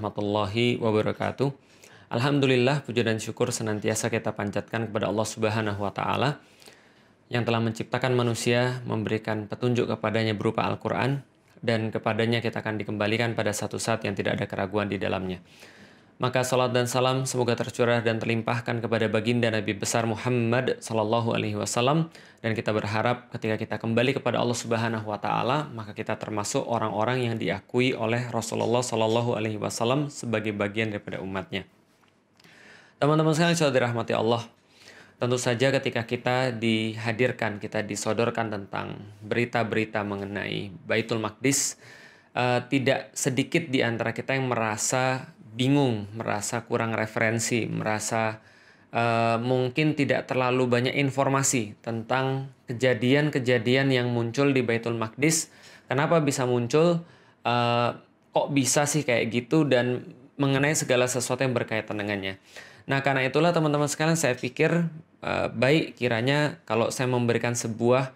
warahmatullahi wabarakatuh. Alhamdulillah, puja dan syukur senantiasa kita panjatkan kepada Allah Subhanahu wa Ta'ala yang telah menciptakan manusia, memberikan petunjuk kepadanya berupa Al-Quran, dan kepadanya kita akan dikembalikan pada satu saat yang tidak ada keraguan di dalamnya. Maka salat dan salam semoga tercurah dan terlimpahkan kepada baginda Nabi besar Muhammad sallallahu alaihi wasallam, dan kita berharap ketika kita kembali kepada Allah Subhanahu wa Ta'ala, maka kita termasuk orang-orang yang diakui oleh Rasulullah sallallahu alaihi wasallam sebagai bagian daripada umatnya. Teman-teman sekalian yang dirahmati Allah, tentu saja ketika kita dihadirkan, kita disodorkan tentang berita-berita mengenai Baitul Maqdis, tidak sedikit di antara kita yang merasa bingung, merasa kurang referensi, merasa mungkin tidak terlalu banyak informasi tentang kejadian-kejadian yang muncul di Baitul Maqdis. Kenapa bisa muncul? Kok bisa sih kayak gitu? Dan mengenai segala sesuatu yang berkaitan dengannya. Nah, karena itulah teman-teman sekalian, saya pikir baik kiranya kalau saya memberikan sebuah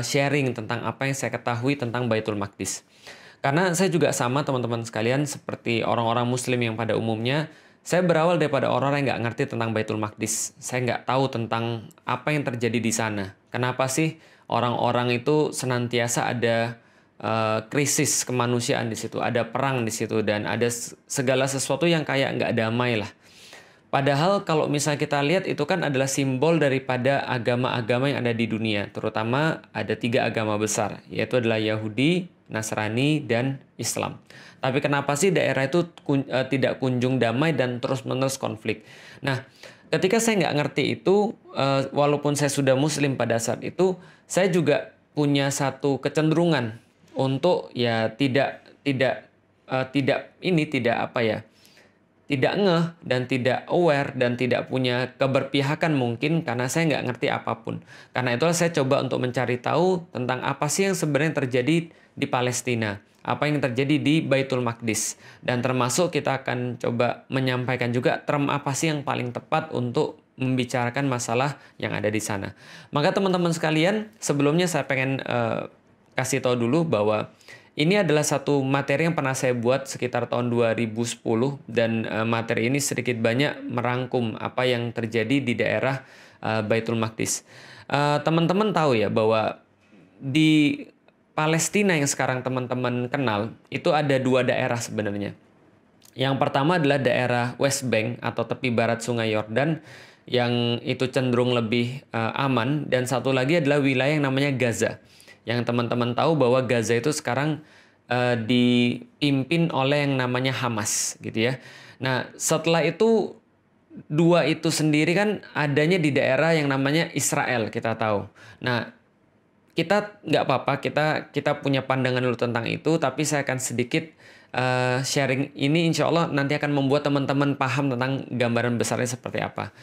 sharing tentang apa yang saya ketahui tentang Baitul Maqdis. Karena saya juga sama teman-teman sekalian seperti orang-orang muslim yang pada umumnya, saya berawal daripada orang-orang yang nggak ngerti tentang Baitul Maqdis. Saya nggak tahu tentang apa yang terjadi di sana. Kenapa sih orang-orang itu senantiasa ada krisis kemanusiaan di situ, ada perang di situ, dan ada segala sesuatu yang kayak nggak damai lah. Padahal kalau misalnya kita lihat itu kan adalah simbol daripada agama-agama yang ada di dunia. Terutama ada 3 agama besar, yaitu adalah Yahudi, Nasrani, dan Islam. Tapi kenapa sih daerah itu tidak kunjung damai dan terus-menerus konflik? Nah, ketika saya nggak ngerti itu, walaupun saya sudah muslim pada saat itu, saya juga punya satu kecenderungan untuk ya tidak ngeh dan tidak aware dan tidak punya keberpihakan mungkin karena saya nggak ngerti apapun. Karena itulah saya coba untuk mencari tahu tentang apa sih yang sebenarnya terjadi di Palestina, apa yang terjadi di Baitul Maqdis, dan termasuk kita akan coba menyampaikan juga term apa sih yang paling tepat untuk membicarakan masalah yang ada di sana. Maka teman-teman sekalian, sebelumnya saya pengen kasih tahu dulu bahwa ini adalah satu materi yang pernah saya buat sekitar tahun 2010, dan materi ini sedikit banyak merangkum apa yang terjadi di daerah Baitul Maqdis. Teman-teman tahu ya bahwa di Palestina yang sekarang teman-teman kenal itu ada 2 daerah sebenarnya. Yang pertama adalah daerah West Bank atau tepi barat Sungai Yordan yang itu cenderung lebih aman, dan satu lagi adalah wilayah yang namanya Gaza. Yang teman-teman tahu bahwa Gaza itu sekarang dipimpin oleh yang namanya Hamas gitu ya. Nah, setelah itu 2 itu sendiri kan adanya di daerah yang namanya Israel, kita tahu. Nah, kita nggak apa-apa, kita punya pandangan dulu tentang itu, tapi saya akan sedikit sharing ini, insya Allah nanti akan membuat teman-teman paham tentang gambaran besarnya seperti apa.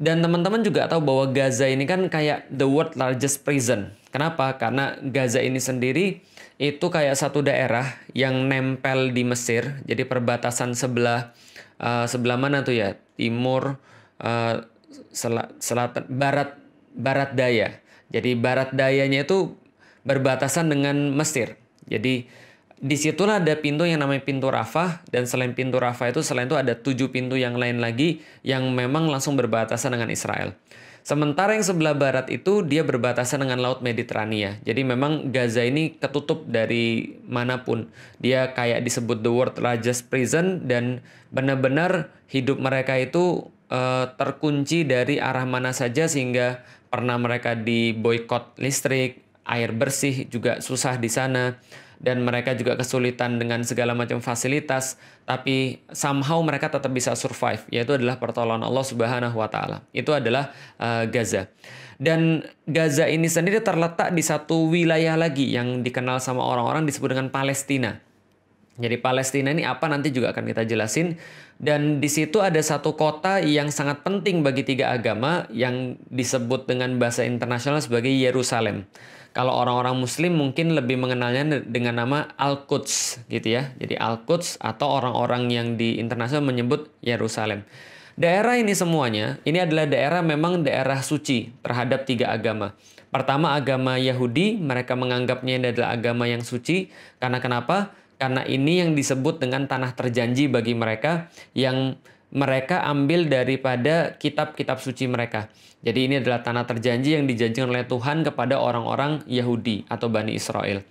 Dan teman-teman juga tahu bahwa Gaza ini kan kayak the world largest prison. Kenapa? Karena Gaza ini sendiri itu kayak satu daerah yang nempel di Mesir. Jadi perbatasan sebelah mana tuh ya? Timur, selatan, barat daya. Jadi barat dayanya itu berbatasan dengan Mesir. Jadi disitulah ada pintu yang namanya pintu Rafah, dan selain pintu Rafah itu, selain itu ada 7 pintu yang lain lagi yang memang langsung berbatasan dengan Israel. Sementara yang sebelah barat itu dia berbatasan dengan Laut Mediterania. Jadi memang Gaza ini ketutup dari manapun. Dia kayak disebut the world largest prison, dan benar-benar hidup mereka itu terkunci dari arah mana saja, sehingga pernah mereka diboikot listrik, air bersih juga susah di sana, dan mereka juga kesulitan dengan segala macam fasilitas, tapi somehow mereka tetap bisa survive, yaitu adalah pertolongan Allah Subhanahu wa Ta'ala. Itu adalah Gaza. Dan Gaza ini sendiri terletak di satu wilayah lagi yang dikenal sama orang-orang disebut dengan Palestina. Jadi Palestina ini apa nanti juga akan kita jelasin. Dan di situ ada satu kota yang sangat penting bagi 3 agama yang disebut dengan bahasa internasional sebagai Yerusalem. Kalau orang-orang muslim mungkin lebih mengenalnya dengan nama Al-Quds gitu ya. Jadi Al-Quds, atau orang-orang yang di internasional menyebut Yerusalem. Daerah ini semuanya, ini adalah daerah memang daerah suci terhadap 3 agama. Pertama, agama Yahudi, mereka menganggapnya ini adalah agama yang suci. Karena kenapa? Karena ini yang disebut dengan tanah terjanji bagi mereka yang mereka ambil daripada kitab-kitab suci mereka. Jadi ini adalah tanah terjanji yang dijanjikan oleh Tuhan kepada orang-orang Yahudi atau Bani Israel.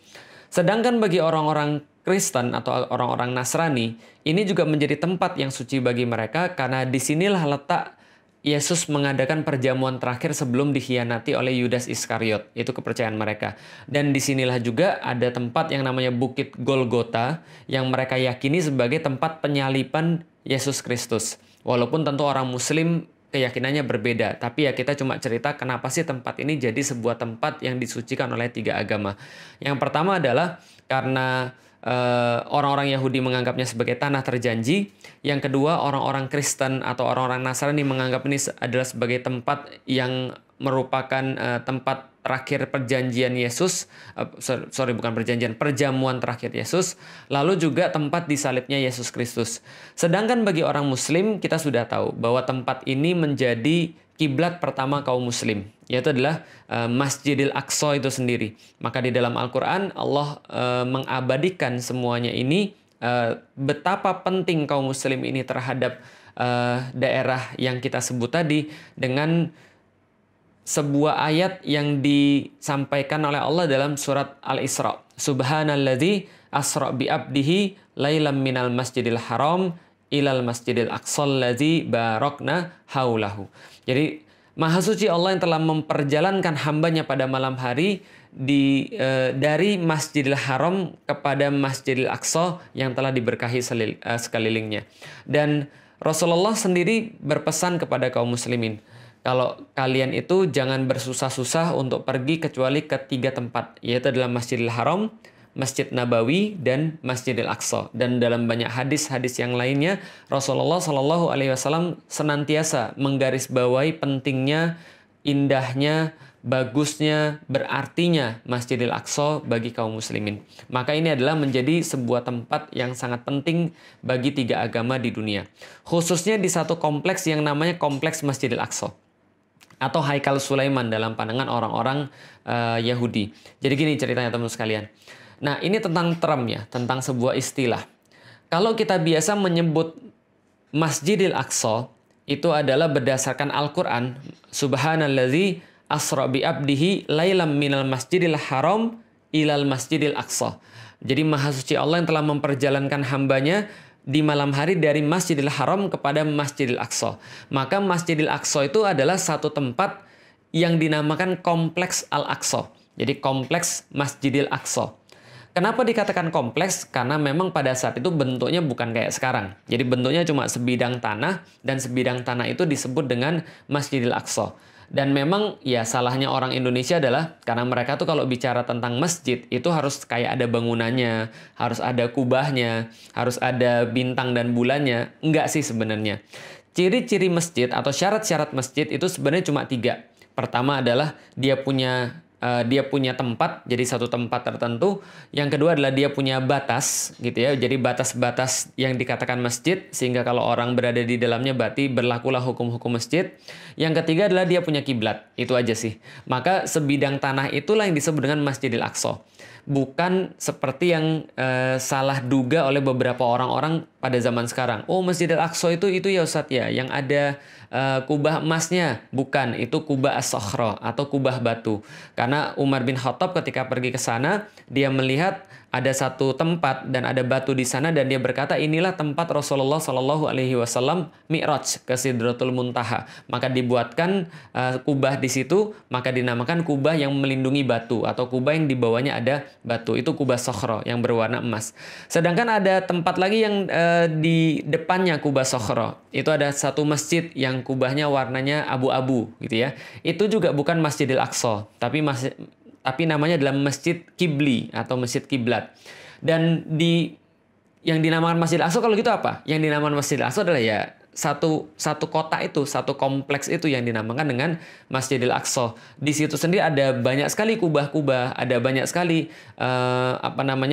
Sedangkan bagi orang-orang Kristen atau orang-orang Nasrani, ini juga menjadi tempat yang suci bagi mereka karena disinilah letak Yesus mengadakan perjamuan terakhir sebelum dikhianati oleh Yudas Iskariot. Itu kepercayaan mereka. Dan disinilah juga ada tempat yang namanya Bukit Golgota yang mereka yakini sebagai tempat penyaliban Yesus Kristus. Walaupun tentu orang Muslim keyakinannya berbeda. Tapi ya kita cuma cerita kenapa sih tempat ini jadi sebuah tempat yang disucikan oleh 3 agama. Yang pertama adalah karena orang-orang Yahudi menganggapnya sebagai tanah terjanji. Yang kedua, orang-orang Kristen atau orang-orang Nasrani menganggap ini adalah sebagai tempat yang merupakan tempat terakhir perjanjian Yesus. Perjamuan terakhir Yesus. Lalu juga tempat disalibnya Yesus Kristus. Sedangkan bagi orang Muslim, kita sudah tahu bahwa tempat ini menjadi kiblat pertama kaum muslim, yaitu adalah Masjidil Aqsa itu sendiri. Maka di dalam Al-Quran Allah mengabadikan semuanya ini, betapa penting kaum muslim ini terhadap daerah yang kita sebut tadi dengan sebuah ayat yang disampaikan oleh Allah dalam surat Al-Isra. Subhanalladzi asra bi abdihi lailam minal masjidil haram ilal masjidil aqsal ladzi barakna haulahu. Jadi Maha Suci Allah yang telah memperjalankan hambanya pada malam hari dari Masjidil Haram kepada Masjidil Aqsa yang telah diberkahi sekelilingnya. Dan Rasulullah sendiri berpesan kepada kaum muslimin, kalau kalian itu jangan bersusah-susah untuk pergi kecuali ke 3 tempat, yaitu adalah Masjidil Haram, Masjid Nabawi, dan Masjidil Aqsa. Dan dalam banyak hadis-hadis yang lainnya, Rasulullah Shallallahu Alaihi Wasallam senantiasa menggarisbawahi pentingnya, indahnya, bagusnya, berartinya Masjidil Aqsa bagi kaum muslimin. Maka ini adalah menjadi sebuah tempat yang sangat penting bagi 3 agama di dunia. Khususnya di satu kompleks yang namanya Kompleks Masjidil Aqsa atau Haikal Sulaiman dalam pandangan orang-orang Yahudi. Jadi gini ceritanya teman-teman sekalian. Nah, ini tentang term ya, tentang sebuah istilah. Kalau kita biasa menyebut Masjidil Aqsa, itu adalah berdasarkan Al-Quran. Subhanalladzi asra bi abdihi lailam minal masjidil haram ilal masjidil aqsa. Jadi Maha Suci Allah yang telah memperjalankan hambanya di malam hari dari Masjidil Haram kepada Masjidil Aqsa. Maka Masjidil Aqsa itu adalah satu tempat yang dinamakan Kompleks Al-Aqsa. Jadi Kompleks Masjidil Aqsa. Kenapa dikatakan kompleks? Karena memang pada saat itu bentuknya bukan kayak sekarang. Jadi bentuknya cuma sebidang tanah, dan sebidang tanah itu disebut dengan Masjidil Aqsa. Dan memang ya salahnya orang Indonesia adalah karena mereka tuh kalau bicara tentang masjid itu harus kayak ada bangunannya, harus ada kubahnya, harus ada bintang dan bulannya. Enggak sih sebenarnya. Ciri-ciri masjid atau syarat-syarat masjid itu sebenarnya cuma 3. Pertama adalah dia punya tempat, jadi satu tempat tertentu. Yang kedua adalah dia punya batas, gitu ya. Jadi batas-batas yang dikatakan masjid, sehingga kalau orang berada di dalamnya berarti berlakulah hukum-hukum masjid. Yang ketiga adalah dia punya kiblat, itu aja sih. Maka sebidang tanah itulah yang disebut dengan Masjidil Aqsa. Bukan seperti yang salah duga oleh beberapa orang-orang pada zaman sekarang. Oh, Masjidil Aqsa itu ya Ustadz ya, yang ada kubah emasnya. Bukan, itu kubah as-sakhra atau kubah batu. Karena Umar bin Khattab ketika pergi ke sana, dia melihat ada satu tempat dan ada batu di sana, dan dia berkata inilah tempat Rasulullah Shallallahu Alaihi Wasallam Mi'raj ke Sidratul Muntaha. Maka dibuatkan kubah di situ, maka dinamakan kubah yang melindungi batu atau kubah yang di bawahnya ada batu. Itu kubah sakhra yang berwarna emas. Sedangkan ada tempat lagi yang di depannya kubah sakhra. Itu ada satu masjid yang kubahnya warnanya abu-abu gitu ya. Itu juga bukan Masjidil Aqsa, tapi namanya adalah Masjid Kibli atau Masjid Kiblat. Dan yang dinamakan Masjidil Aqsa kalau gitu apa? Yang dinamakan Masjidil Aqsa adalah ya satu kota itu, satu kompleks itu yang dinamakan dengan Masjidil Aqsa. Di situ sendiri ada banyak sekali kubah-kubah, ada banyak sekali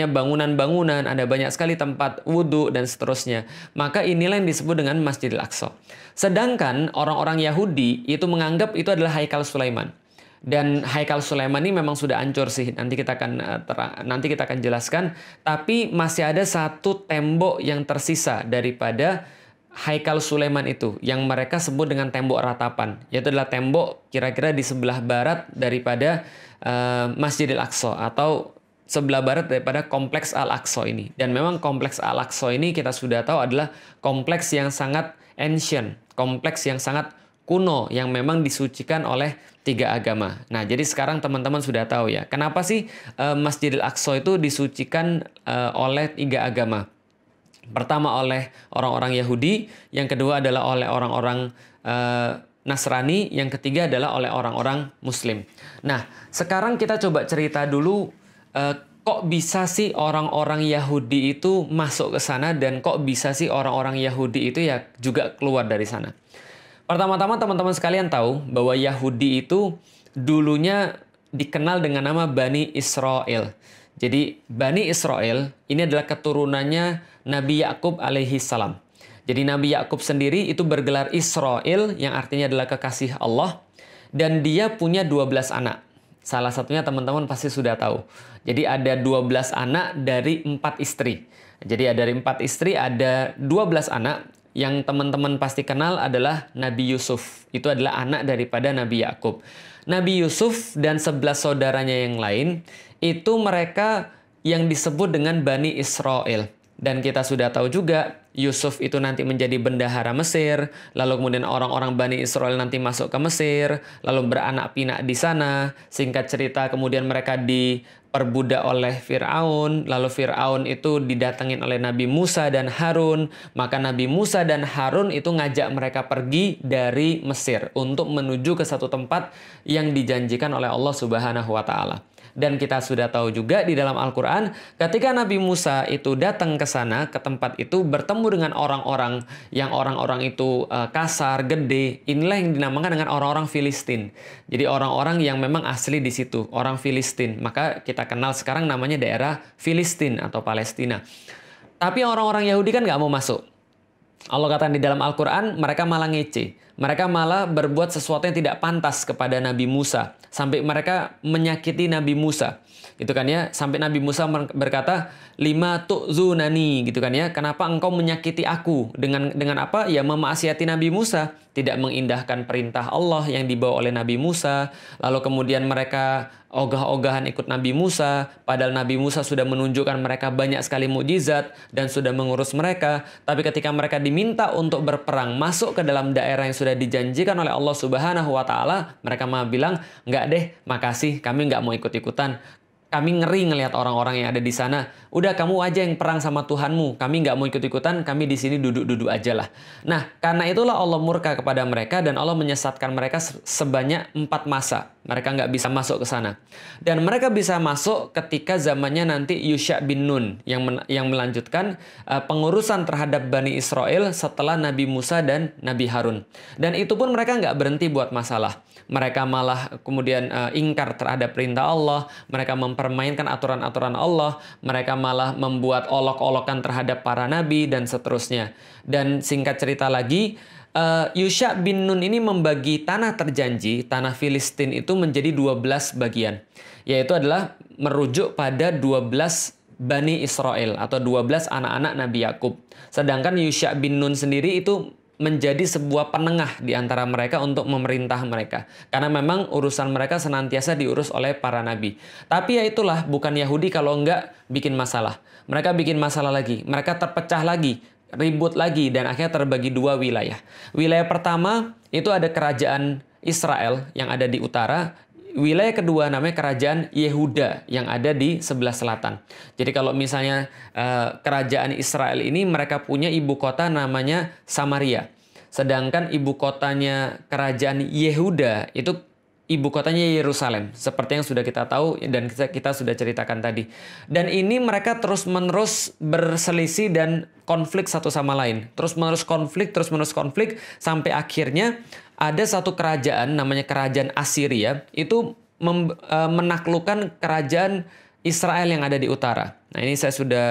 bangunan-bangunan, ada banyak sekali tempat wudhu dan seterusnya. Maka inilah yang disebut dengan Masjidil Aqsa. Sedangkan orang-orang Yahudi itu menganggap itu adalah Haikal Sulaiman. Dan Haikal Sulaiman ini memang sudah hancur sih. Nanti kita akan jelaskan. Tapi masih ada satu tembok yang tersisa daripada Haikal Sulaiman itu, yang mereka sebut dengan tembok ratapan. Yaitu adalah tembok kira-kira di sebelah barat daripada Masjidil Aqsa, atau sebelah barat daripada kompleks Al-Aqsa ini. Dan memang kompleks Al-Aqsa ini kita sudah tahu adalah kompleks yang sangat ancient, kompleks yang sangat kuno, yang memang disucikan oleh 3 agama. Nah, jadi sekarang teman-teman sudah tahu ya, kenapa sih Masjidil Aqsa itu disucikan oleh 3 agama. Pertama oleh orang-orang Yahudi, yang kedua adalah oleh orang-orang Nasrani, yang ketiga adalah oleh orang-orang Muslim. Nah, sekarang kita coba cerita dulu kok bisa sih orang-orang Yahudi itu masuk ke sana, dan kok bisa sih orang-orang Yahudi itu ya juga keluar dari sana. Pertama-tama teman-teman sekalian tahu bahwa Yahudi itu dulunya dikenal dengan nama Bani Israel. Jadi Bani Israel ini adalah keturunannya Nabi Yakub alaihi salam. Jadi Nabi Yakub sendiri itu bergelar Israel, yang artinya adalah kekasih Allah, dan dia punya 12 anak. Salah satunya teman-teman pasti sudah tahu. Jadi ada 12 anak dari 4 istri. Jadi dari 4 istri ada 12 anak. Yang teman-teman pasti kenal adalah Nabi Yusuf. Itu adalah anak daripada Nabi Yakub. Nabi Yusuf dan 11 saudaranya yang lain, itu mereka yang disebut dengan Bani Israel. Dan kita sudah tahu juga, Yusuf itu nanti menjadi bendahara Mesir, lalu kemudian orang-orang Bani Israel nanti masuk ke Mesir, lalu beranak pinak di sana. Singkat cerita, kemudian mereka diperbudak oleh Fir'aun, lalu Fir'aun itu didatengin oleh Nabi Musa dan Harun. Maka Nabi Musa dan Harun itu ngajak mereka pergi dari Mesir untuk menuju ke satu tempat yang dijanjikan oleh Allah Subhanahu wa Ta'ala. Dan kita sudah tahu juga di dalam Al-Quran, ketika Nabi Musa itu datang ke sana, ke tempat itu, bertemu dengan orang-orang yang orang-orang itu kasar, gede. Inilah yang dinamakan dengan orang-orang Filistin. Jadi orang-orang yang memang asli di situ, orang Filistin. Maka kita kenal sekarang namanya daerah Filistin atau Palestina. Tapi orang-orang Yahudi kan nggak mau masuk. Allah katakan di dalam Al-Quran, mereka malah ngece. Mereka malah berbuat sesuatu yang tidak pantas kepada Nabi Musa. Sampai mereka menyakiti Nabi Musa. Gitu kan ya. Sampai Nabi Musa berkata, "Lima tu'zunani," gitu kan ya. Kenapa engkau menyakiti aku? Dengan apa? Ya memaksiati Nabi Musa. Tidak mengindahkan perintah Allah yang dibawa oleh Nabi Musa. Lalu kemudian mereka ogah-ogahan ikut Nabi Musa. Padahal Nabi Musa sudah menunjukkan mereka banyak sekali mukjizat dan sudah mengurus mereka. Tapi ketika mereka diminta untuk berperang, masuk ke dalam daerah yang sudah dijanjikan oleh Allah Subhanahu wa Ta'ala, mereka malah bilang, "Enggak deh, makasih, kami enggak mau ikut-ikutan. Kami ngeri ngelihat orang-orang yang ada di sana. Udah kamu aja yang perang sama Tuhanmu. Kami nggak mau ikut-ikutan. Kami di sini duduk-duduk aja lah." Nah, karena itulah Allah murka kepada mereka dan Allah menyesatkan mereka sebanyak 4 masa. Mereka nggak bisa masuk ke sana. Dan mereka bisa masuk ketika zamannya nanti Yusha bin Nun yang melanjutkan pengurusan terhadap Bani Israel setelah Nabi Musa dan Nabi Harun. Dan itu pun mereka nggak berhenti buat masalah. Mereka malah kemudian ingkar terhadap perintah Allah. Mereka mempermainkan aturan-aturan Allah. Mereka malah membuat olok-olokan terhadap para nabi dan seterusnya. Dan singkat cerita lagi, Yusha bin Nun ini membagi tanah terjanji, tanah Filistin itu menjadi 12 bagian. Yaitu adalah merujuk pada 12 Bani Israel atau 12 anak-anak Nabi Yakub. Sedangkan Yusha bin Nun sendiri itu menjadi sebuah penengah di antara mereka untuk memerintah mereka. Karena memang urusan mereka senantiasa diurus oleh para nabi. Tapi ya itulah, bukan Yahudi kalau enggak bikin masalah. Mereka bikin masalah lagi. Mereka terpecah lagi, ribut lagi, dan akhirnya terbagi 2 wilayah. Wilayah pertama itu ada kerajaan Israel yang ada di utara. Wilayah kedua namanya kerajaan Yehuda yang ada di sebelah selatan. Jadi kalau misalnya kerajaan Israel ini mereka punya ibu kota namanya Samaria. Sedangkan ibu kotanya kerajaan Yehuda itu ibu kotanya Yerusalem. Seperti yang sudah kita tahu dan kita sudah ceritakan tadi. Dan ini mereka terus-menerus berselisih dan konflik satu sama lain. Terus-menerus konflik sampai akhirnya ada satu kerajaan namanya kerajaan Assyria itu menaklukkan kerajaan Israel yang ada di utara. Nah, ini saya sudah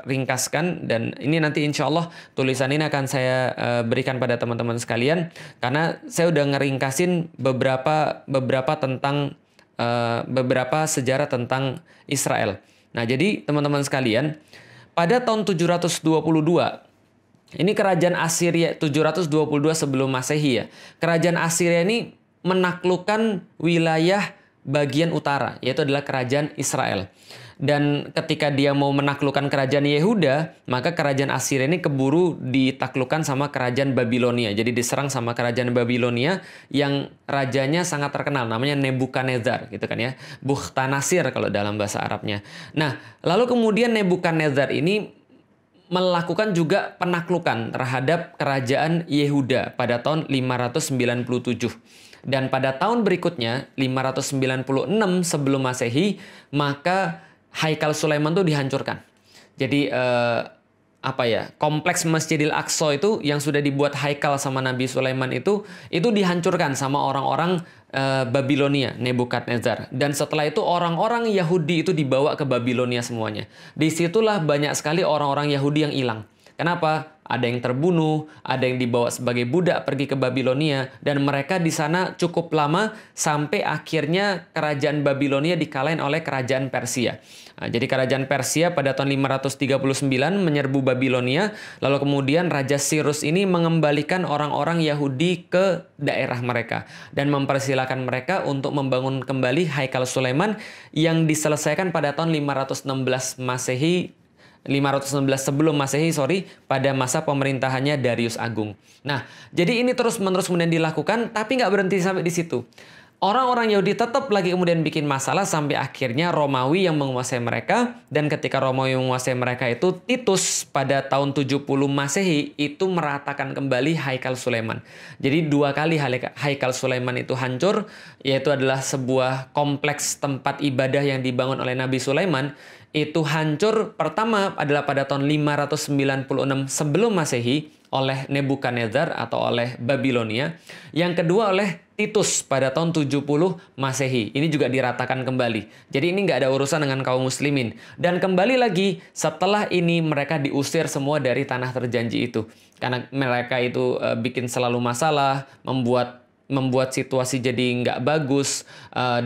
ringkaskan, dan ini nanti insya Allah tulisan ini akan saya berikan pada teman-teman sekalian, karena saya udah ngeringkasin beberapa tentang beberapa sejarah tentang Israel. Nah, jadi teman-teman sekalian, pada tahun 722, ini kerajaan Assyria 722 sebelum Masehi ya. Kerajaan Assyria ini menaklukkan wilayah bagian utara, yaitu adalah kerajaan Israel. Dan ketika dia mau menaklukkan kerajaan Yehuda, maka kerajaan Assyria ini keburu ditaklukkan sama kerajaan Babilonia. Jadi diserang sama kerajaan Babilonia yang rajanya sangat terkenal, namanya Nebukadnezar gitu kan ya. Bukhtanasir kalau dalam bahasa Arabnya. Nah, lalu kemudian Nebukadnezar ini melakukan juga penaklukan terhadap kerajaan Yehuda pada tahun 597. Dan pada tahun berikutnya, 596 sebelum Masehi, maka Haikal Sulaiman itu dihancurkan. Jadi kompleks Masjidil Aqsa itu yang sudah dibuat Haikal sama Nabi Sulaiman itu dihancurkan sama orang-orang Babilonia, Nebukadnezar. Dan setelah itu orang-orang Yahudi itu dibawa ke Babilonia semuanya. Disitulah banyak sekali orang-orang Yahudi yang hilang. Kenapa? Ada yang terbunuh, ada yang dibawa sebagai budak pergi ke Babilonia, dan mereka di sana cukup lama sampai akhirnya kerajaan Babilonia dikalahin oleh kerajaan Persia. Nah, jadi kerajaan Persia pada tahun 539 menyerbu Babilonia, lalu kemudian Raja Cyrus ini mengembalikan orang-orang Yahudi ke daerah mereka dan mempersilahkan mereka untuk membangun kembali Haikal Sulaiman yang diselesaikan pada tahun 516 sebelum Masehi, pada masa pemerintahannya Darius Agung. Nah, jadi ini terus-menerus kemudian dilakukan, tapi nggak berhenti sampai di situ. Orang-orang Yahudi tetap lagi kemudian bikin masalah sampai akhirnya Romawi yang menguasai mereka, dan ketika Romawi menguasai mereka itu, Titus pada tahun 70 Masehi itu meratakan kembali Haikal Sulaiman. Jadi 2 kali Haikal Sulaiman itu hancur, yaitu adalah sebuah kompleks tempat ibadah yang dibangun oleh Nabi Sulaiman. Itu hancur pertama adalah pada tahun 596 sebelum Masehi oleh Nebukadnezar atau oleh Babilonia. Yang kedua oleh Titus pada tahun 70 Masehi. Ini juga diratakan kembali. Jadi ini nggak ada urusan dengan kaum muslimin. Dan kembali lagi setelah ini mereka diusir semua dari tanah terjanji itu. Karena mereka itu bikin selalu masalah, membuat situasi jadi nggak bagus,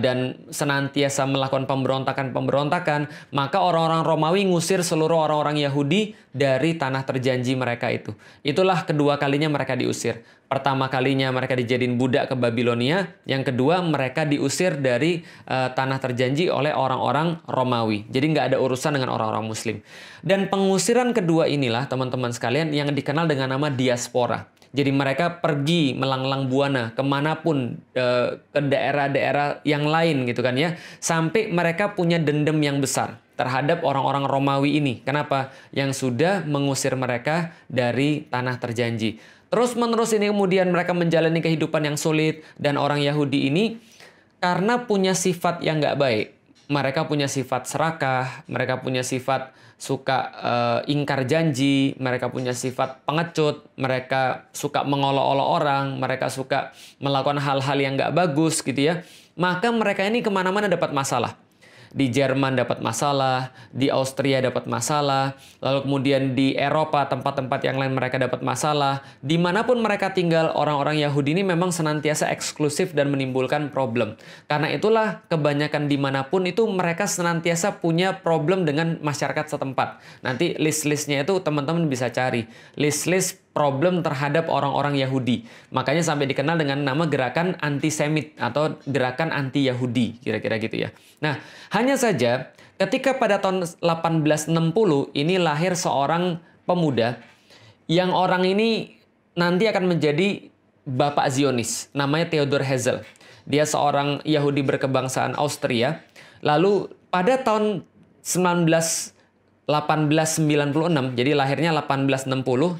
dan senantiasa melakukan pemberontakan, maka orang-orang Romawi ngusir seluruh orang-orang Yahudi dari tanah terjanji mereka itu. Itulah kedua kalinya mereka diusir. Pertama kalinya mereka dijadiin budak ke Babilonia, yang kedua mereka diusir dari tanah terjanji oleh orang-orang Romawi. Jadi nggak ada urusan dengan orang-orang Muslim. Dan pengusiran kedua inilah teman-teman sekalian yang dikenal dengan nama diaspora. Jadi mereka pergi melanglang buana kemanapun, ke daerah-daerah yang lain gitu kan ya. Sampai mereka punya dendam yang besar terhadap orang-orang Romawi ini. Kenapa? Yang sudah mengusir mereka dari tanah terjanji. Terus-menerus ini kemudian mereka menjalani kehidupan yang sulit. Dan orang Yahudi ini karena punya sifat yang nggak baik. Mereka punya sifat serakah, mereka punya sifat suka ingkar janji, mereka punya sifat pengecut, mereka suka mengolok-olok orang, mereka suka melakukan hal-hal yang nggak bagus gitu ya. Maka mereka ini kemana-mana dapat masalah. Di Jerman dapat masalah, di Austria dapat masalah, lalu kemudian di Eropa tempat-tempat yang lain mereka dapat masalah. Dimanapun mereka tinggal, orang-orang Yahudi ini memang senantiasa eksklusif dan menimbulkan problem. Karena itulah kebanyakan dimanapun itu mereka senantiasa punya problem dengan masyarakat setempat. Nanti list-listnya itu teman-teman bisa cari. List-list problem terhadap orang-orang Yahudi. Makanya sampai dikenal dengan nama gerakan antisemit atau gerakan anti-Yahudi, kira-kira gitu ya. Nah, hanya saja ketika pada tahun 1860 ini lahir seorang pemuda yang orang ini nanti akan menjadi bapak Zionis, namanya Theodor Herzl. Dia seorang Yahudi berkebangsaan Austria. Lalu pada tahun 1896, jadi lahirnya 1860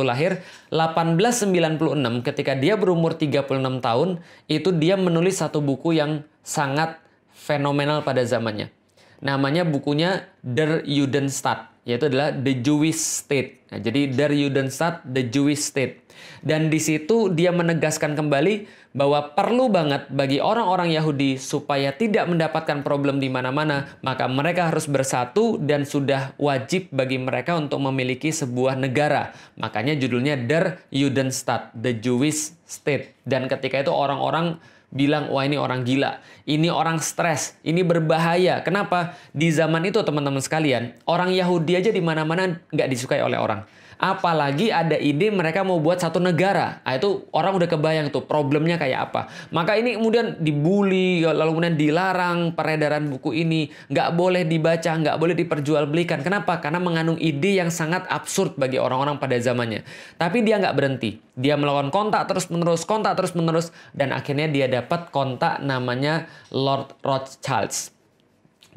lahir, 1896 ketika dia berumur 36 tahun, itu dia menulis satu buku yang sangat fenomenal pada zamannya. Namanya bukunya Der Judenstaat, yaitu adalah the Jewish state. Nah, jadi Der Judenstaat, the Jewish state. Dan di situ dia menegaskan kembali bahwa perlu banget bagi orang-orang Yahudi supaya tidak mendapatkan problem di mana-mana, maka mereka harus bersatu dan sudah wajib bagi mereka untuk memiliki sebuah negara. Makanya judulnya Der Judenstaat, the Jewish state. Dan ketika itu orang-orang bilang, wah ini orang gila, ini orang stres, ini berbahaya. Kenapa? Di zaman itu teman-teman sekalian, orang Yahudi aja di mana-mana nggak disukai oleh orang. Apalagi ada ide mereka mau buat satu negara. Nah, itu orang udah kebayang tuh problemnya kayak apa. Maka ini kemudian dibully, lalu kemudian dilarang peredaran buku ini. Nggak boleh dibaca, nggak boleh diperjualbelikan. Kenapa? Karena mengandung ide yang sangat absurd bagi orang-orang pada zamannya. Tapi dia nggak berhenti. Dia melakukan kontak terus-menerus, dan akhirnya dia dapat kontak namanya Lord Rothschild.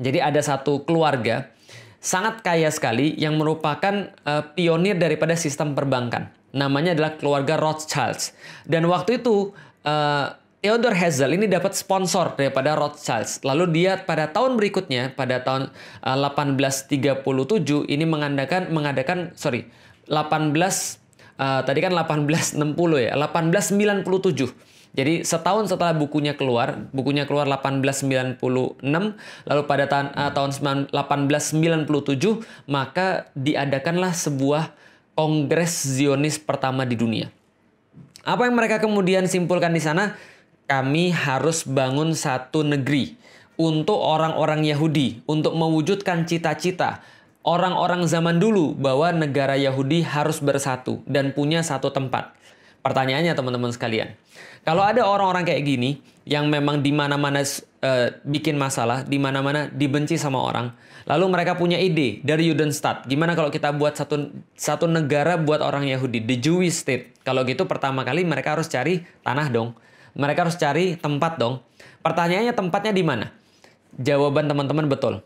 Jadi ada satu keluarga sangat kaya sekali yang merupakan pionir daripada sistem perbankan. Namanya adalah keluarga Rothschild. Dan waktu itu Theodor Herzl ini dapat sponsor daripada Rothschild. Lalu dia pada tahun berikutnya, pada tahun 1837 ini tadi kan 1860 ya, 1897. Jadi setahun setelah bukunya keluar 1896, lalu pada tahun 1897 maka diadakanlah sebuah Kongres Zionis pertama di dunia. Apa yang mereka kemudian simpulkan di sana? Kami harus bangun satu negeri untuk orang-orang Yahudi, untuk mewujudkan cita-cita orang-orang zaman dulu bahwa negara Yahudi harus bersatu dan punya satu tempat. Pertanyaannya teman-teman sekalian, kalau ada orang-orang kayak gini yang memang di mana-mana bikin masalah, di mana-mana dibenci sama orang, lalu mereka punya ide dari Judenstaat, gimana kalau kita buat satu negara buat orang Yahudi, the Jewish state. Kalau gitu pertama kali mereka harus cari tanah dong, mereka harus cari tempat dong. Pertanyaannya tempatnya di mana? Jawaban teman-teman betul.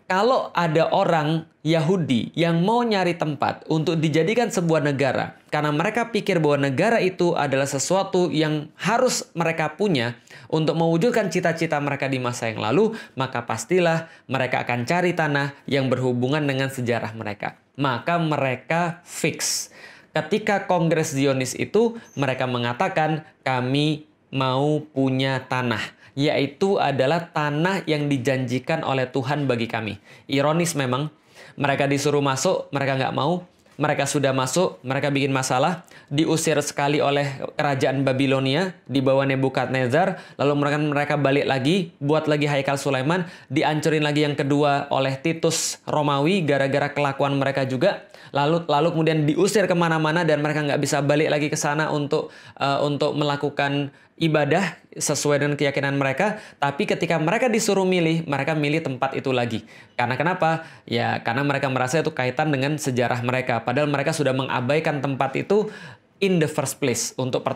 Kalau ada orang Yahudi yang mau nyari tempat untuk dijadikan sebuah negara, karena mereka pikir bahwa negara itu adalah sesuatu yang harus mereka punya untuk mewujudkan cita-cita mereka di masa yang lalu, maka pastilah mereka akan cari tanah yang berhubungan dengan sejarah mereka. Maka mereka fix. Ketika Kongres Zionis itu, mereka mengatakan kami mau punya tanah, yaitu adalah tanah yang dijanjikan oleh Tuhan bagi kami. Ironis memang, mereka disuruh masuk, mereka nggak mau. Mereka sudah masuk, mereka bikin masalah, diusir sekali oleh kerajaan Babilonia di bawah Nebukadnezar, lalu mereka balik lagi, buat lagi Haikal Sulaiman, dihancurin lagi yang kedua oleh Titus Romawi gara-gara kelakuan mereka juga. Lalu kemudian diusir kemana-mana dan mereka nggak bisa balik lagi ke sana untuk melakukan ibadah sesuai dengan keyakinan mereka. Tapi ketika mereka disuruh milih, mereka milih tempat itu lagi. Karena kenapa? Ya karena mereka merasa itu kaitan dengan sejarah mereka. Padahal mereka sudah mengabaikan tempat itu in the first place untuk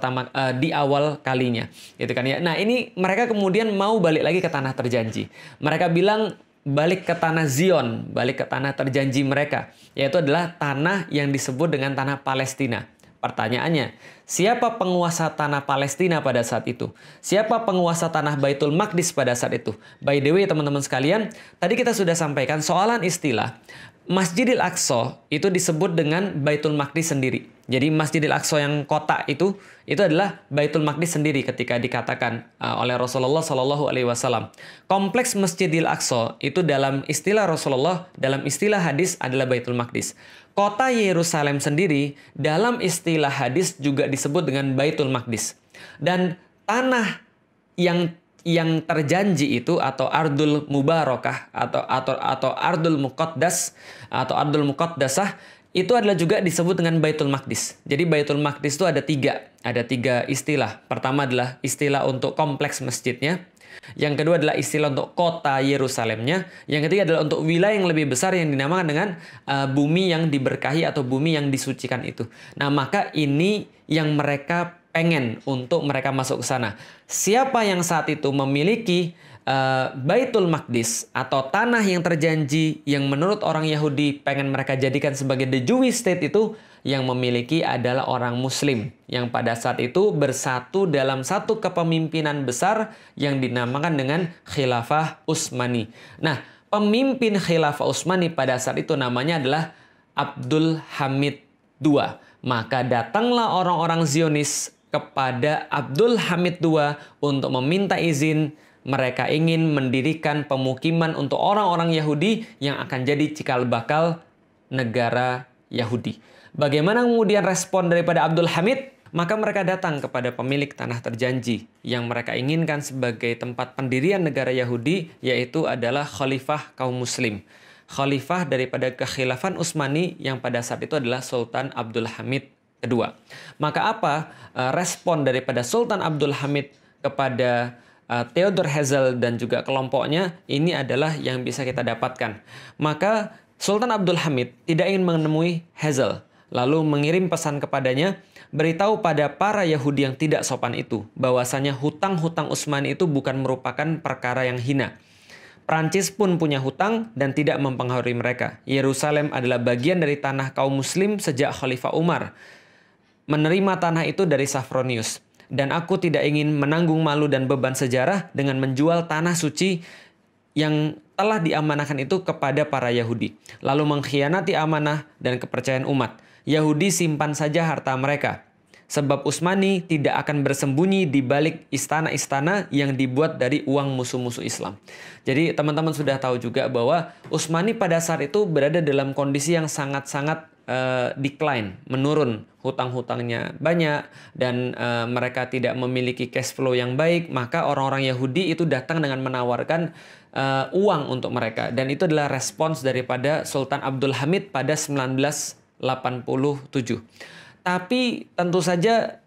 di awal kalinya, gitu kan ya. Nah ini mereka kemudian mau balik lagi ke tanah terjanji. Mereka bilang balik ke tanah Zion, balik ke tanah terjanji mereka, yaitu adalah tanah yang disebut dengan tanah Palestina. Pertanyaannya, siapa penguasa tanah Palestina pada saat itu? Siapa penguasa tanah Baitul Maqdis pada saat itu? By the way, teman-teman sekalian, tadi kita sudah sampaikan soalan istilah. Masjidil Aqsa itu disebut dengan Baitul Maqdis sendiri. Jadi Masjidil Aqsa yang kotak itu adalah Baitul Maqdis sendiri ketika dikatakan oleh Rasulullah Shallallahu Alaihi Wasallam. Kompleks Masjidil Aqsa itu dalam istilah Rasulullah, dalam istilah hadis adalah Baitul Maqdis. Kota Yerusalem sendiri dalam istilah hadis juga disebut dengan Baitul Maqdis. Dan tanah yang terjanji itu atau Ardul Mubarakah atau Ardul Muqaddas atau Ardul Muqaddasah itu adalah juga disebut dengan Baitul Maqdis. Jadi Baitul Maqdis itu ada tiga istilah. Pertama adalah istilah untuk kompleks masjidnya. Yang kedua adalah istilah untuk kota Yerusalemnya. Yang ketiga adalah untuk wilayah yang lebih besar yang dinamakan dengan bumi yang diberkahi atau bumi yang disucikan itu. Nah maka ini yang mereka pengen untuk mereka masuk ke sana. Siapa yang saat itu memiliki Baitul Maqdis atau tanah yang terjanji yang menurut orang Yahudi pengen mereka jadikan sebagai the Jewish state itu, yang memiliki adalah orang Muslim yang pada saat itu bersatu dalam satu kepemimpinan besar yang dinamakan dengan Khilafah Utsmani. Nah, pemimpin Khilafah Utsmani pada saat itu namanya adalah Abdul Hamid II. Maka datanglah orang-orang Zionis kepada Abdul Hamid II untuk meminta izin. Mereka ingin mendirikan pemukiman untuk orang-orang Yahudi yang akan jadi cikal bakal negara Yahudi. Bagaimana kemudian respon daripada Abdul Hamid? Maka mereka datang kepada pemilik tanah terjanji yang mereka inginkan sebagai tempat pendirian negara Yahudi, yaitu adalah khalifah kaum muslim. Khalifah daripada kekhilafan Utsmani yang pada saat itu adalah Sultan Abdul Hamid II. Maka apa respon daripada Sultan Abdul Hamid kepada Theodor Herzl dan juga kelompoknya? Ini adalah yang bisa kita dapatkan. Maka Sultan Abdul Hamid tidak ingin menemui Herzl, lalu mengirim pesan kepadanya, beritahu pada para Yahudi yang tidak sopan itu bahwasanya hutang-hutang Utsmani itu bukan merupakan perkara yang hina. Prancis pun punya hutang dan tidak mempengaruhi mereka. Yerusalem adalah bagian dari tanah kaum muslim sejak Khalifah Umar menerima tanah itu dari Safronius. Dan aku tidak ingin menanggung malu dan beban sejarah dengan menjual tanah suci yang telah diamanahkan itu kepada para Yahudi, lalu mengkhianati amanah dan kepercayaan umat. Yahudi simpan saja harta mereka, sebab Utsmani tidak akan bersembunyi di balik istana-istana yang dibuat dari uang musuh-musuh Islam. Jadi teman-teman sudah tahu juga bahwa Utsmani pada saat itu berada dalam kondisi yang sangat-sangat decline, menurun, hutang-hutangnya banyak dan mereka tidak memiliki cash flow yang baik. Maka orang-orang Yahudi itu datang dengan menawarkan uang untuk mereka, dan itu adalah respons daripada Sultan Abdul Hamid pada 1987. Tapi tentu saja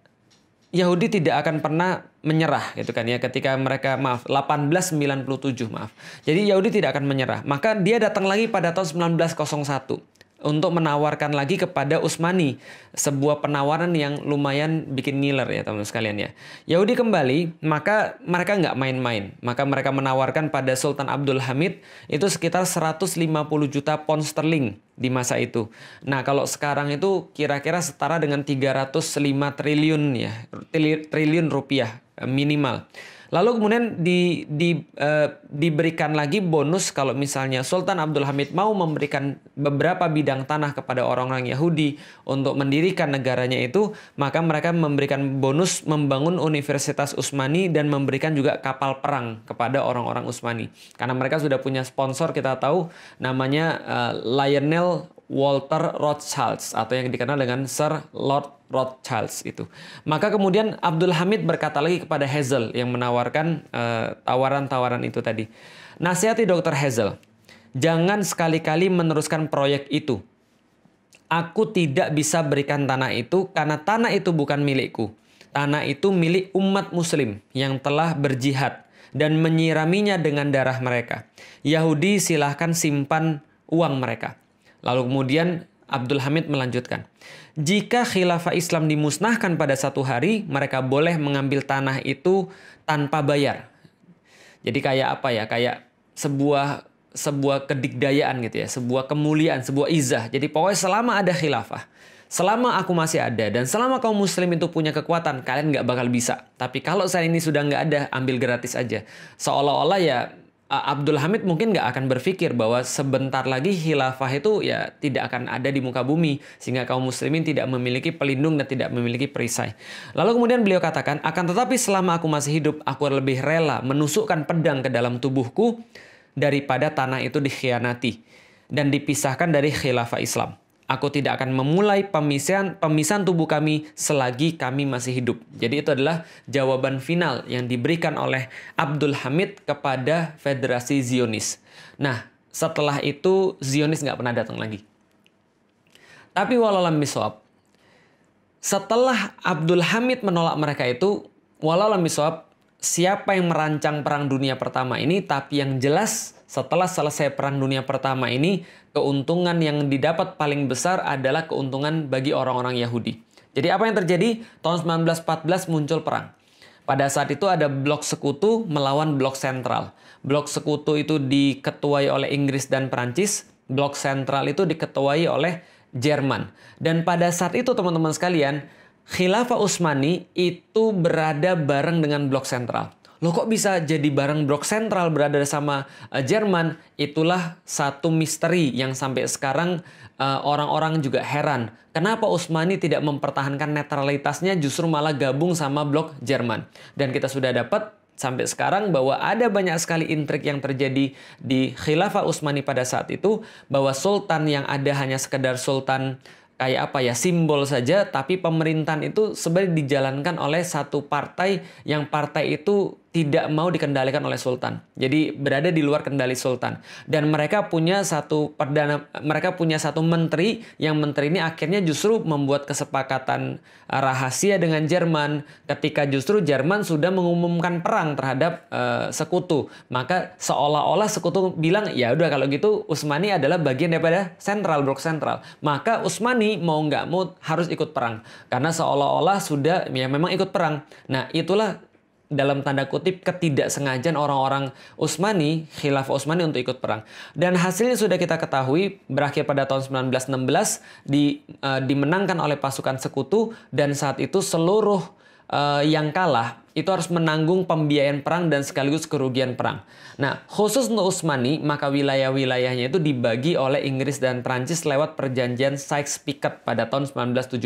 Yahudi tidak akan pernah menyerah gitu kan ya, ketika mereka 1897 maaf. Jadi Yahudi tidak akan menyerah. Maka dia datang lagi pada tahun 1901 untuk menawarkan lagi kepada Utsmani sebuah penawaran yang lumayan bikin ngiler ya teman-teman sekalian ya. Yahudi kembali, maka mereka nggak main-main. Maka mereka menawarkan pada Sultan Abdul Hamid itu sekitar 150 juta pound sterling di masa itu. Nah kalau sekarang itu kira-kira setara dengan 305 triliun ya, triliun rupiah minimal. Lalu kemudian diberikan lagi bonus kalau misalnya Sultan Abdul Hamid mau memberikan beberapa bidang tanah kepada orang-orang Yahudi untuk mendirikan negaranya itu, maka mereka memberikan bonus membangun Universitas Utsmani dan memberikan juga kapal perang kepada orang-orang Utsmani. Karena mereka sudah punya sponsor, kita tahu namanya Lionel Walter Rothschild atau yang dikenal dengan Sir Lord Rothschild itu. Maka kemudian Abdul Hamid berkata lagi kepada Herzl yang menawarkan tawaran-tawaran itu tadi. Nasihati Dr. Herzl, jangan sekali-kali meneruskan proyek itu. Aku tidak bisa berikan tanah itu karena tanah itu bukan milikku. Tanah itu milik umat muslim yang telah berjihad dan menyiraminya dengan darah mereka. Yahudi silahkan simpan uang mereka. Lalu kemudian Abdul Hamid melanjutkan, jika khilafah Islam dimusnahkan pada satu hari, mereka boleh mengambil tanah itu tanpa bayar. Jadi kayak apa ya? Kayak sebuah kedikdayaan gitu ya, sebuah kemuliaan, sebuah izah. Jadi pokoknya selama ada khilafah, selama aku masih ada, dan selama kaum muslim itu punya kekuatan, kalian nggak bakal bisa. Tapi kalau saya ini sudah nggak ada, ambil gratis aja. Seolah-olah ya Abdul Hamid mungkin nggak akan berpikir bahwa sebentar lagi khilafah itu ya tidak akan ada di muka bumi, sehingga kaum muslimin tidak memiliki pelindung dan tidak memiliki perisai. Lalu kemudian beliau katakan, akan tetapi selama aku masih hidup, aku lebih rela menusukkan pedang ke dalam tubuhku daripada tanah itu dikhianati dan dipisahkan dari khilafah Islam. Aku tidak akan memulai pemisahan tubuh kami selagi kami masih hidup. Jadi itu adalah jawaban final yang diberikan oleh Abdul Hamid kepada Federasi Zionis. Nah, setelah itu Zionis nggak pernah datang lagi. Tapi walaupun miswab, setelah Abdul Hamid menolak mereka itu, walaupun miswab, siapa yang merancang Perang Dunia Pertama ini, tapi yang jelas setelah selesai Perang Dunia Pertama ini, keuntungan yang didapat paling besar adalah keuntungan bagi orang-orang Yahudi. Jadi apa yang terjadi? Tahun 1914 muncul perang. Pada saat itu ada blok sekutu melawan blok sentral. Blok sekutu itu diketuai oleh Inggris dan Prancis. Blok sentral itu diketuai oleh Jerman. Dan pada saat itu teman-teman sekalian, Khilafah Utsmani itu berada bareng dengan blok sentral. Loh kok bisa jadi barang blok sentral berada sama Jerman? Itulah satu misteri yang sampai sekarang orang-orang juga heran. Kenapa Utsmani tidak mempertahankan netralitasnya, justru malah gabung sama blok Jerman. Dan kita sudah dapat sampai sekarang bahwa ada banyak sekali intrik yang terjadi di Khilafah Utsmani pada saat itu, bahwa sultan yang ada hanya sekedar sultan kayak apa ya, simbol saja, tapi pemerintahan itu sebenarnya dijalankan oleh satu partai yang partai itu tidak mau dikendalikan oleh sultan. Jadi berada di luar kendali sultan. Dan mereka punya satu menteri, yang menteri ini akhirnya justru membuat kesepakatan rahasia dengan Jerman ketika justru Jerman sudah mengumumkan perang terhadap sekutu. Maka seolah-olah sekutu bilang, ya udah kalau gitu Utsmani adalah bagian daripada blok sentral. Maka Utsmani mau nggak mau harus ikut perang. Karena seolah-olah sudah ya memang ikut perang. Nah itulah dalam tanda kutip ketidaksengajaan orang-orang Utsmani, Khilafah Utsmani untuk ikut perang. Dan hasilnya sudah kita ketahui, berakhir pada tahun 1916 dimenangkan oleh pasukan sekutu, dan saat itu seluruh yang kalah itu harus menanggung pembiayaan perang dan sekaligus kerugian perang. Nah, khusus untuk Utsmani, maka wilayah-wilayahnya itu dibagi oleh Inggris dan Prancis lewat perjanjian Sykes-Picot pada tahun 1917.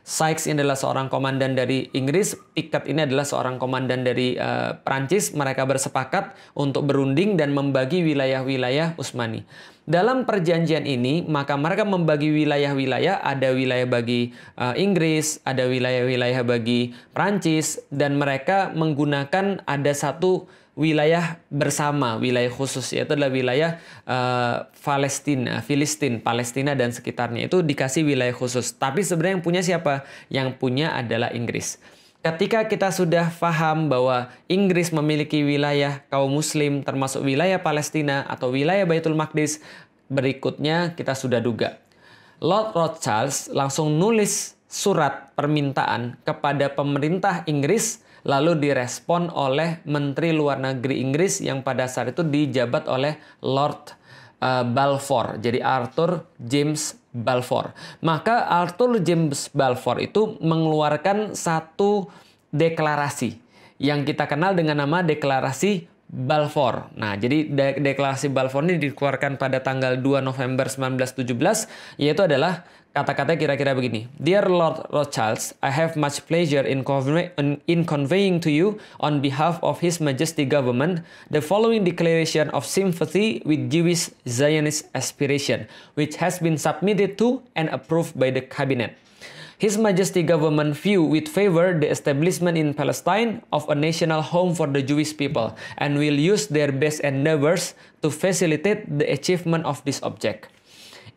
Sykes ini adalah seorang komandan dari Inggris, Picot ini adalah seorang komandan dari Prancis. Mereka bersepakat untuk berunding dan membagi wilayah-wilayah Utsmani. Dalam perjanjian ini, maka mereka membagi wilayah-wilayah, ada wilayah bagi Inggris, ada wilayah-wilayah bagi Prancis, dan mereka menggunakan ada satu wilayah bersama, wilayah khusus, yaitu adalah wilayah Palestina dan sekitarnya, itu dikasih wilayah khusus. Tapi sebenarnya yang punya siapa? Yang punya adalah Inggris. Ketika kita sudah paham bahwa Inggris memiliki wilayah kaum muslim termasuk wilayah Palestina atau wilayah Baitul Maqdis, berikutnya kita sudah duga. Lord Rothschild langsung nulis surat permintaan kepada pemerintah Inggris, lalu direspon oleh Menteri Luar Negeri Inggris yang pada saat itu dijabat oleh Lord Balfour, jadi Arthur James Balfour. Maka Arthur James Balfour itu mengeluarkan satu deklarasi yang kita kenal dengan nama Deklarasi Balfour. Nah, jadi Deklarasi Balfour ini dikeluarkan pada tanggal 2 November 1917, yaitu adalah kata-kata kira-kira begini. Dear Lord Rothschild, I have much pleasure in conveying to you on behalf of His Majesty Government the following declaration of sympathy with Jewish Zionist aspiration, which has been submitted to and approved by the Cabinet. His Majesty Government view with favor the establishment in Palestine of a national home for the Jewish people and will use their best endeavors to facilitate the achievement of this object.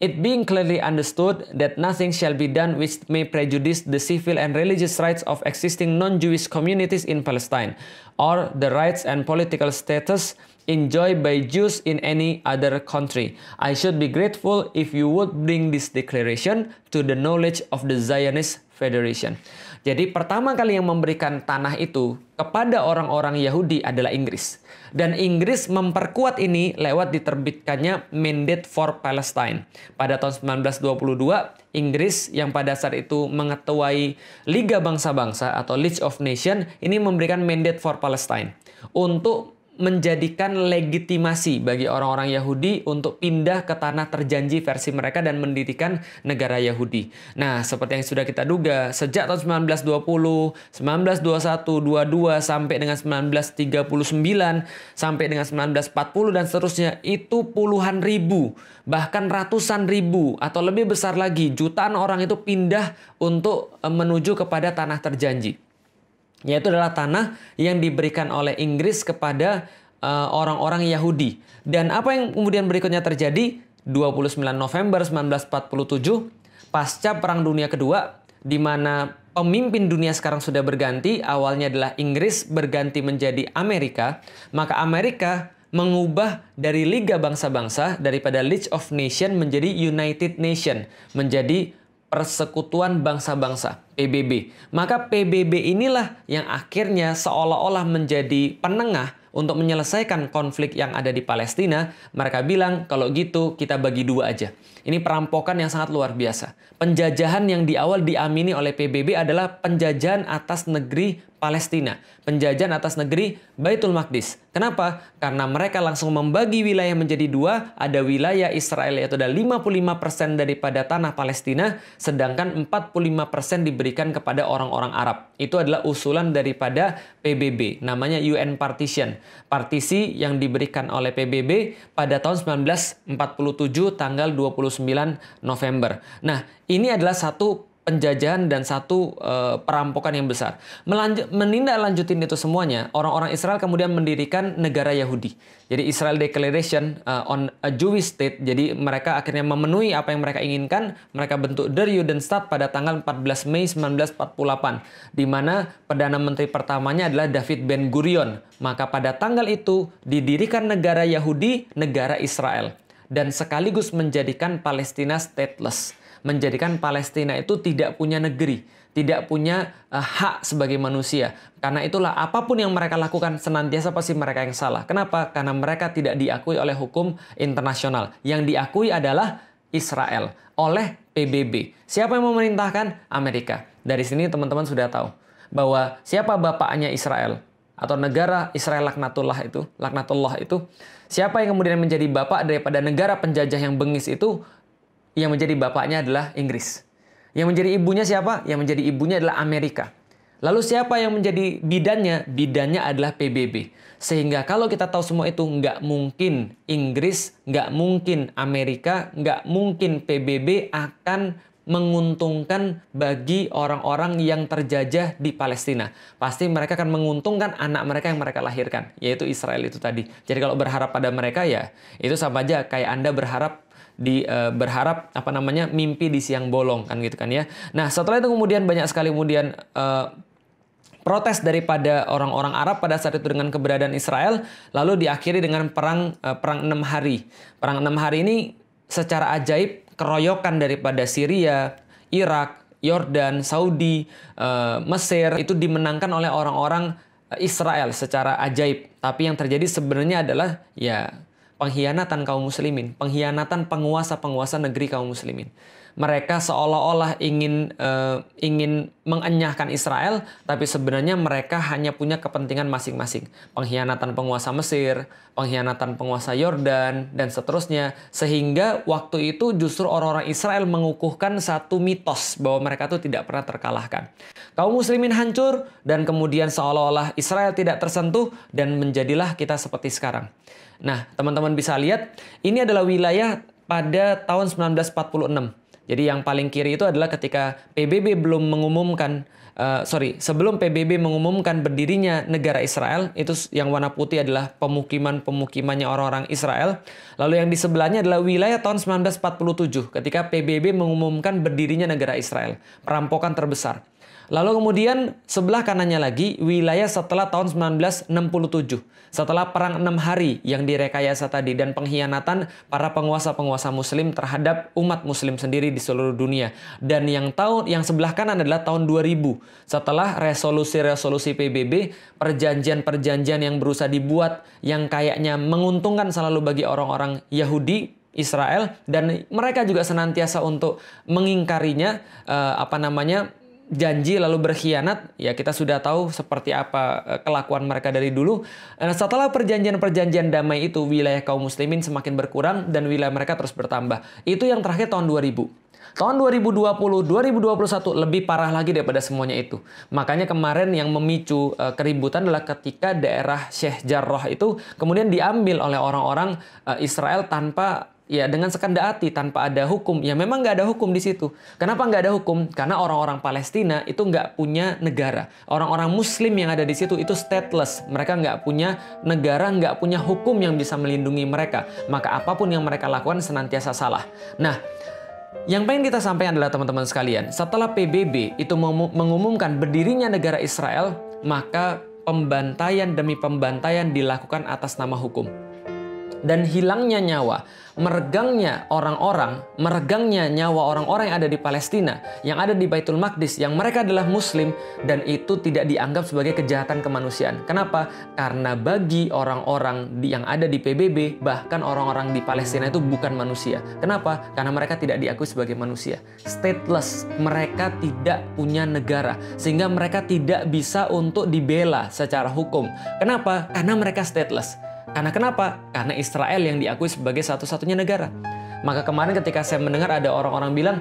It being clearly understood that nothing shall be done which may prejudice the civil and religious rights of existing non-Jewish communities in Palestine, or the rights and political status enjoyed by Jews in any other country. I should be grateful if you would bring this declaration to the knowledge of the Zionist Federation. Jadi pertama kali yang memberikan tanah itu kepada orang-orang Yahudi adalah Inggris. Dan Inggris memperkuat ini lewat diterbitkannya Mandate for Palestine. Pada tahun 1922, Inggris yang pada saat itu mengetuai Liga Bangsa-Bangsa atau League of Nations ini memberikan Mandate for Palestine untuk menjadikan legitimasi bagi orang-orang Yahudi untuk pindah ke tanah terjanji versi mereka dan mendirikan negara Yahudi. Nah, seperti yang sudah kita duga, sejak tahun 1920, 1921, 22 sampai dengan 1939, sampai dengan 1940 dan seterusnya, itu puluhan ribu, bahkan ratusan ribu atau lebih besar lagi, jutaan orang itu pindah untuk menuju kepada tanah terjanji. Yaitu adalah tanah yang diberikan oleh Inggris kepada orang-orang Yahudi. Dan apa yang kemudian berikutnya terjadi? 29 November 1947, pasca Perang Dunia Kedua, di mana pemimpin dunia sekarang sudah berganti, awalnya adalah Inggris berganti menjadi Amerika, maka Amerika mengubah dari Liga Bangsa-Bangsa, daripada League of Nations menjadi United Nations, menjadi Persekutuan Bangsa-Bangsa, PBB. Maka PBB inilah yang akhirnya seolah-olah menjadi penengah untuk menyelesaikan konflik yang ada di Palestina. Mereka bilang, kalau gitu kita bagi dua aja. Ini perampokan yang sangat luar biasa. Penjajahan yang di awal diamini oleh PBB adalah penjajahan atas negeri Palestina, penjajahan atas negeri Baitul Maqdis. Kenapa? Karena mereka langsung membagi wilayah menjadi dua, ada wilayah Israel yaitu ada 55% daripada tanah Palestina, sedangkan 45% diberikan kepada orang-orang Arab. Itu adalah usulan daripada PBB, namanya UN Partition. Partisi yang diberikan oleh PBB pada tahun 1947 tanggal 29 November. Nah, ini adalah satu penjajahan dan satu perampokan yang besar. Menindaklanjutin itu semuanya, orang-orang Israel kemudian mendirikan negara Yahudi. Jadi Israel Declaration on a Jewish State. Jadi mereka akhirnya memenuhi apa yang mereka inginkan. Mereka bentuk Der Judenstaat pada tanggal 14 Mei 1948. Di mana Perdana Menteri pertamanya adalah David Ben Gurion. Maka pada tanggal itu didirikan negara Yahudi, negara Israel. Dan sekaligus menjadikan Palestina stateless. Menjadikan Palestina itu tidak punya negeri, tidak punya hak sebagai manusia. Karena itulah apapun yang mereka lakukan senantiasa pasti mereka yang salah. Kenapa? Karena mereka tidak diakui oleh hukum internasional. Yang diakui adalah Israel oleh PBB. Siapa yang memerintahkan? Amerika. Dari sini teman-teman sudah tahu bahwa siapa bapaknya Israel atau negara Israel laknatullah itu, siapa yang kemudian menjadi bapak daripada negara penjajah yang bengis itu? Yang menjadi bapaknya adalah Inggris. Yang menjadi ibunya siapa? Yang menjadi ibunya adalah Amerika. Lalu siapa yang menjadi bidannya? Bidannya adalah PBB. Sehingga kalau kita tahu semua itu, nggak mungkin Inggris, nggak mungkin Amerika, nggak mungkin PBB akan menguntungkan bagi orang-orang yang terjajah di Palestina. Pasti mereka akan menguntungkan anak mereka yang mereka lahirkan, yaitu Israel itu tadi. Jadi kalau berharap pada mereka ya, itu sama aja kayak Anda berharap mimpi di siang bolong kan gitu kan ya. Nah, setelah itu kemudian banyak sekali kemudian protes daripada orang-orang Arab pada saat itu dengan keberadaan Israel, lalu diakhiri dengan perang 6 hari. Perang 6 hari ini secara ajaib keroyokan daripada Syria, Irak, Yordan, Saudi, Mesir itu dimenangkan oleh orang-orang Israel secara ajaib. Tapi yang terjadi sebenarnya adalah ya pengkhianatan kaum muslimin, pengkhianatan penguasa-penguasa negeri kaum muslimin. Mereka seolah-olah ingin mengenyahkan Israel, tapi sebenarnya mereka hanya punya kepentingan masing-masing. Pengkhianatan penguasa Mesir, pengkhianatan penguasa Yordan, dan seterusnya. Sehingga waktu itu justru orang-orang Israel mengukuhkan satu mitos bahwa mereka itu tidak pernah terkalahkan. Kaum muslimin hancur, dan kemudian seolah-olah Israel tidak tersentuh, dan menjadilah kita seperti sekarang. Nah, teman-teman bisa lihat, ini adalah wilayah pada tahun 1946. Jadi yang paling kiri itu adalah ketika PBB belum mengumumkan, sebelum PBB mengumumkan berdirinya negara Israel, itu yang warna putih adalah pemukimannya orang-orang Israel. Lalu yang di sebelahnya adalah wilayah tahun 1947 ketika PBB mengumumkan berdirinya negara Israel. Perampokan terbesar. Lalu kemudian sebelah kanannya lagi wilayah setelah tahun 1967. Setelah perang 6 hari yang direkayasa tadi dan pengkhianatan para penguasa-penguasa muslim terhadap umat muslim sendiri di seluruh dunia. Dan yang sebelah kanan adalah tahun 2000. Setelah resolusi-resolusi PBB, perjanjian-perjanjian yang berusaha dibuat yang kayaknya menguntungkan selalu bagi orang-orang Yahudi, Israel, dan mereka juga senantiasa untuk mengingkarinya, janji lalu berkhianat, ya kita sudah tahu seperti apa kelakuan mereka dari dulu. Setelah perjanjian-perjanjian damai itu, wilayah kaum muslimin semakin berkurang dan wilayah mereka terus bertambah. Itu yang terakhir tahun 2000. Tahun 2020, 2021 lebih parah lagi daripada semuanya itu. Makanya kemarin yang memicu keributan adalah ketika daerah Sheikh Jarrah itu kemudian diambil oleh orang-orang Israel dengan sekendak hati, tanpa ada hukum. Ya memang nggak ada hukum di situ. Kenapa nggak ada hukum? Karena orang-orang Palestina itu nggak punya negara. Orang-orang Muslim yang ada di situ itu stateless. Mereka nggak punya negara, nggak punya hukum yang bisa melindungi mereka. Maka apapun yang mereka lakukan senantiasa salah. Nah, yang pengen kita sampaikan adalah teman-teman sekalian, setelah PBB itu mengumumkan berdirinya negara Israel, maka pembantaian demi pembantaian dilakukan atas nama hukum. dan hilangnya nyawa, meregangnya nyawa orang-orang yang ada di Palestina, yang ada di Baitul Maqdis, yang mereka adalah Muslim, dan itu tidak dianggap sebagai kejahatan kemanusiaan. Kenapa? Karena bagi orang-orang yang ada di PBB, bahkan orang-orang di Palestina itu bukan manusia. Kenapa? Karena mereka tidak diakui sebagai manusia. Stateless, mereka tidak punya negara, sehingga mereka tidak bisa untuk dibela secara hukum. Kenapa? Karena mereka stateless. Karena kenapa? Karena Israel yang diakui sebagai satu-satunya negara. Maka kemarin ketika saya mendengar ada orang-orang bilang,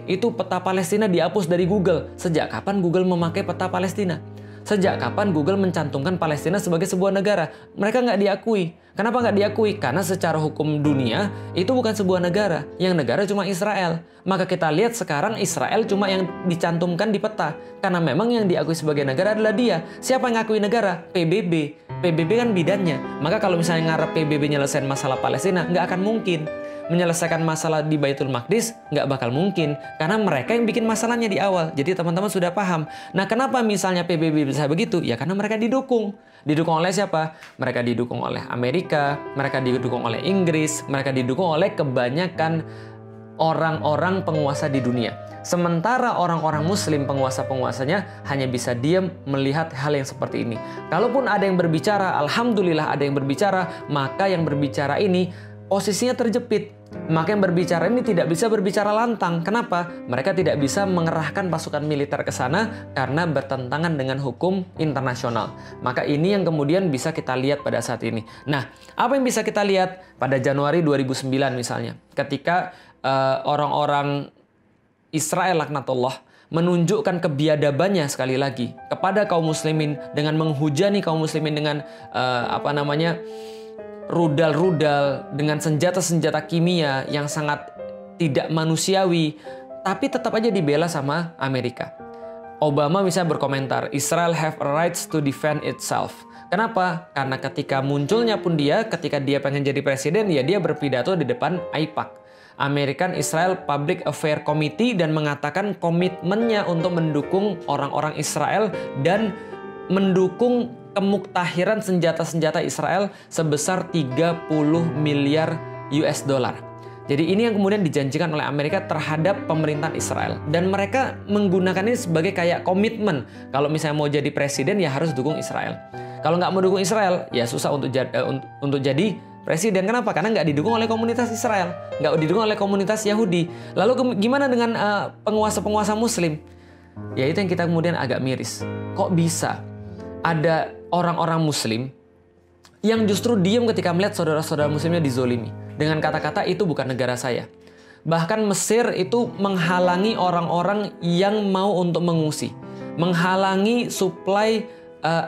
itu peta Palestina dihapus dari Google. Sejak kapan Google memakai peta Palestina? Sejak kapan Google mencantumkan Palestina sebagai sebuah negara? Mereka nggak diakui. Kenapa nggak diakui? Karena secara hukum dunia, itu bukan sebuah negara. Yang negara cuma Israel. Maka kita lihat sekarang Israel cuma yang dicantumkan di peta. Karena memang yang diakui sebagai negara adalah dia. Siapa yang ngakui negara? PBB. PBB kan bidannya. Maka kalau misalnya ngarep PBB nyelesain masalah Palestina, nggak akan mungkin. Menyelesaikan masalah di Baitul Maqdis, nggak bakal mungkin. Karena mereka yang bikin masalahnya di awal. Jadi teman-teman sudah paham. Nah, kenapa misalnya PBB bisa begitu? Ya karena mereka didukung. Didukung oleh siapa? Mereka didukung oleh Amerika, mereka didukung oleh Inggris, mereka didukung oleh kebanyakan orang-orang penguasa di dunia. Sementara orang-orang Muslim, penguasa-penguasanya hanya bisa diam melihat hal yang seperti ini. Kalaupun ada yang berbicara, alhamdulillah ada yang berbicara, maka yang berbicara ini posisinya terjepit. Maka yang berbicara ini tidak bisa berbicara lantang. Kenapa? Mereka tidak bisa mengerahkan pasukan militer ke sana karena bertentangan dengan hukum internasional. Maka ini yang kemudian bisa kita lihat pada saat ini. Nah, apa yang bisa kita lihat pada Januari 2009 misalnya, ketika orang-orang Israel laknatullah menunjukkan kebiadabannya sekali lagi kepada kaum muslimin dengan menghujani kaum muslimin dengan rudal-rudal, dengan senjata-senjata kimia yang sangat tidak manusiawi, tapi tetap aja dibela sama Amerika. Obama misalnya berkomentar, Israel have a rights to defend itself. Kenapa? Karena ketika munculnya pun ketika dia pengen jadi presiden, ya dia berpidato di depan AIPAC, American Israel Public Affairs Committee, dan mengatakan komitmennya untuk mendukung orang-orang Israel dan mendukung kemuktahiran senjata-senjata Israel sebesar 30 miliar US dollar. Jadi ini yang kemudian dijanjikan oleh Amerika terhadap pemerintahan Israel. Dan mereka menggunakan ini sebagai kayak komitmen. Kalau misalnya mau jadi presiden ya harus dukung Israel. Kalau nggak mau dukung Israel ya susah untuk jadi presiden. Kenapa? Karena nggak didukung oleh komunitas Israel, nggak didukung oleh komunitas Yahudi. Lalu gimana dengan penguasa-penguasa Muslim? Ya itu yang kita kemudian agak miris. Kok bisa ada orang-orang Muslim yang justru diam ketika melihat saudara-saudara Muslimnya dizolimi dengan kata-kata itu bukan negara saya. Bahkan Mesir itu menghalangi orang-orang yang mau untuk mengungsi, menghalangi suplai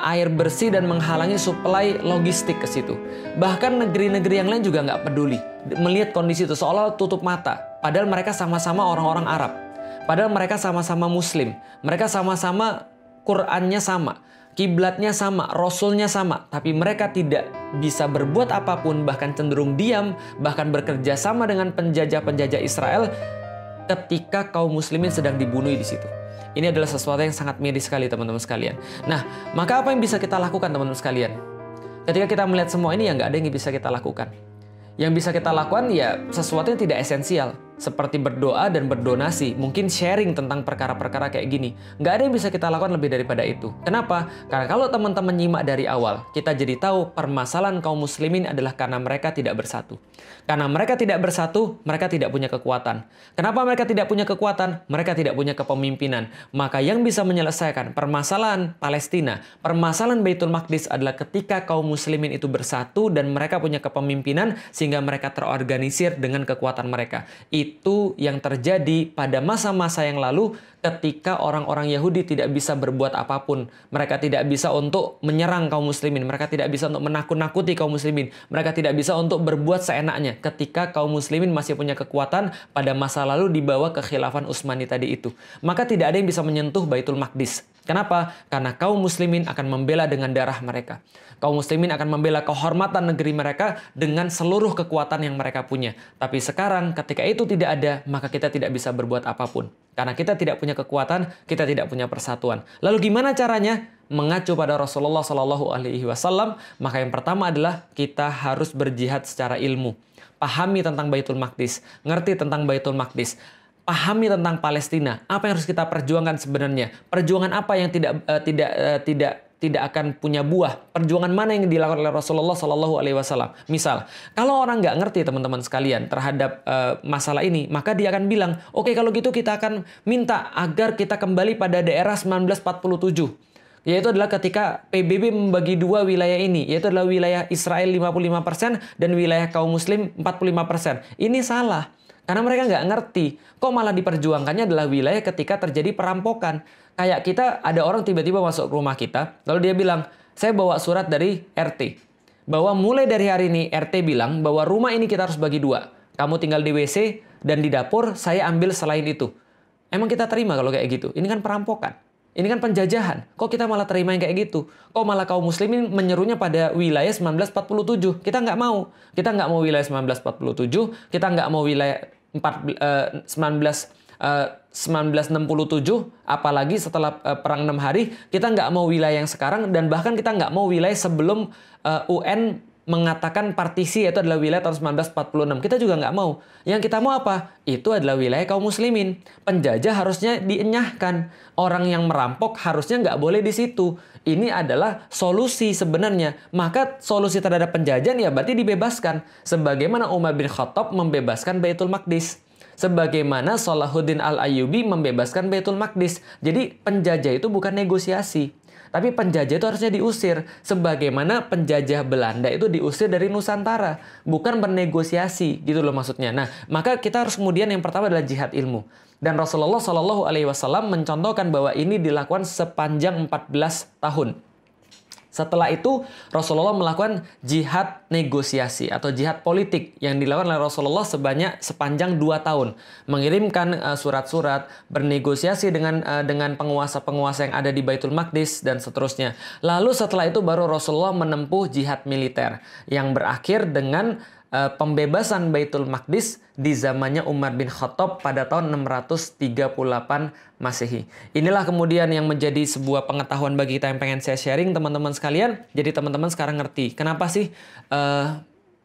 air bersih dan menghalangi suplai logistik ke situ. Bahkan negeri-negeri yang lain juga nggak peduli melihat kondisi itu, seolah tutup mata. Padahal mereka sama-sama orang-orang Arab. Padahal mereka sama-sama Muslim. Mereka sama-sama Qur'annya sama, kiblatnya sama, Rasulnya sama. Tapi mereka tidak bisa berbuat apapun, bahkan cenderung diam, bahkan bekerja sama dengan penjajah-penjajah Israel ketika kaum muslimin sedang dibunuh di situ. Ini adalah sesuatu yang sangat miris sekali teman-teman sekalian. Nah, maka apa yang bisa kita lakukan teman-teman sekalian? Ketika kita melihat semua ini ya nggak ada yang bisa kita lakukan. Yang bisa kita lakukan ya sesuatu yang tidak esensial. Seperti berdoa dan berdonasi. Mungkin sharing tentang perkara-perkara kayak gini. Nggak ada yang bisa kita lakukan lebih daripada itu. Kenapa? Karena kalau teman-teman nyimak dari awal, kita jadi tahu permasalahan kaum muslimin adalah karena mereka tidak bersatu. Karena mereka tidak bersatu, mereka tidak punya kekuatan. Kenapa mereka tidak punya kekuatan? Mereka tidak punya kepemimpinan. Maka yang bisa menyelesaikan permasalahan Palestina, permasalahan Baitul Maqdis adalah ketika kaum muslimin itu bersatu dan mereka punya kepemimpinan sehingga mereka terorganisir dengan kekuatan mereka. Itu yang terjadi pada masa-masa yang lalu ketika orang-orang Yahudi tidak bisa berbuat apapun. Mereka tidak bisa untuk menyerang kaum muslimin. Mereka tidak bisa untuk menakut-nakuti kaum muslimin. Mereka tidak bisa untuk berbuat seenaknya ketika kaum muslimin masih punya kekuatan pada masa lalu di bawah kekhilafan Utsmani tadi itu. Maka tidak ada yang bisa menyentuh Baitul Maqdis. Kenapa? Karena kaum muslimin akan membela dengan darah mereka. Kaum muslimin akan membela kehormatan negeri mereka dengan seluruh kekuatan yang mereka punya. Tapi sekarang ketika itu tidak ada, maka kita tidak bisa berbuat apapun. Karena kita tidak punya kekuatan, kita tidak punya persatuan. Lalu gimana caranya? Mengacu pada Rasulullah Shallallahu Alaihi Wasallam, maka yang pertama adalah kita harus berjihad secara ilmu. Pahami tentang Baitul Maqdis, ngerti tentang Baitul Maqdis, pahami tentang Palestina. Apa yang harus kita perjuangkan sebenarnya? Perjuangan apa yang tidak akan punya buah? Perjuangan mana yang dilakukan oleh Rasulullah Shallallahu Alaihi Wasallam? Misal, kalau orang nggak ngerti teman-teman sekalian terhadap masalah ini, maka dia akan bilang, oke, kalau gitu kita akan minta agar kita kembali pada daerah 1947. Yaitu adalah ketika PBB membagi dua wilayah ini, yaitu adalah wilayah Israel 55% dan wilayah kaum muslim 45%. Ini salah, karena mereka nggak ngerti. Kok malah diperjuangkannya adalah wilayah ketika terjadi perampokan. Kayak kita, ada orang tiba-tiba masuk ke rumah kita, lalu dia bilang, saya bawa surat dari RT. Bahwa mulai dari hari ini, RT bilang bahwa rumah ini kita harus bagi dua. Kamu tinggal di WC dan di dapur, saya ambil selain itu. Emang kita terima kalau kayak gitu? Ini kan perampokan. Ini kan penjajahan. Kok kita malah terima yang kayak gitu? Kok malah kaum muslimin menyerunya pada wilayah 1947? Kita nggak mau. Kita nggak mau wilayah 1947. Kita nggak mau wilayah 1967. Apalagi setelah Perang 6 Hari. Kita nggak mau wilayah yang sekarang. Dan bahkan kita nggak mau wilayah sebelum UN mengatakan partisi, yaitu adalah wilayah tahun 1946. Kita juga nggak mau. Yang kita mau apa? Itu adalah wilayah kaum muslimin. Penjajah harusnya dienyahkan. Orang yang merampok harusnya nggak boleh di situ. Ini adalah solusi sebenarnya. Maka solusi terhadap penjajahan ya berarti dibebaskan. Sebagaimana Umar bin Khattab membebaskan Baitul Maqdis. Sebagaimana Salahuddin Al-Ayyubi membebaskan Baitul Maqdis. Jadi penjajah itu bukan negosiasi. Tapi penjajah itu harusnya diusir. Sebagaimana penjajah Belanda itu diusir dari Nusantara. Bukan bernegosiasi, gitu loh maksudnya. Nah, maka kita harus kemudian yang pertama adalah jihad ilmu. Dan Rasulullah Shallallahu Alaihi Wasallam mencontohkan bahwa ini dilakukan sepanjang 14 tahun. Setelah itu, Rasulullah melakukan jihad negosiasi atau jihad politik yang dilakukan oleh Rasulullah sepanjang 2 tahun. Mengirimkan surat-surat, bernegosiasi dengan penguasa-penguasa yang ada di Baitul Maqdis, dan seterusnya. Lalu setelah itu baru Rasulullah menempuh jihad militer yang berakhir dengan pembebasan Baitul Maqdis di zamannya Umar bin Khattab pada tahun 638 Masehi. Inilah kemudian yang menjadi sebuah pengetahuan bagi kita yang pengen saya sharing teman-teman sekalian. Jadi teman-teman sekarang ngerti kenapa sih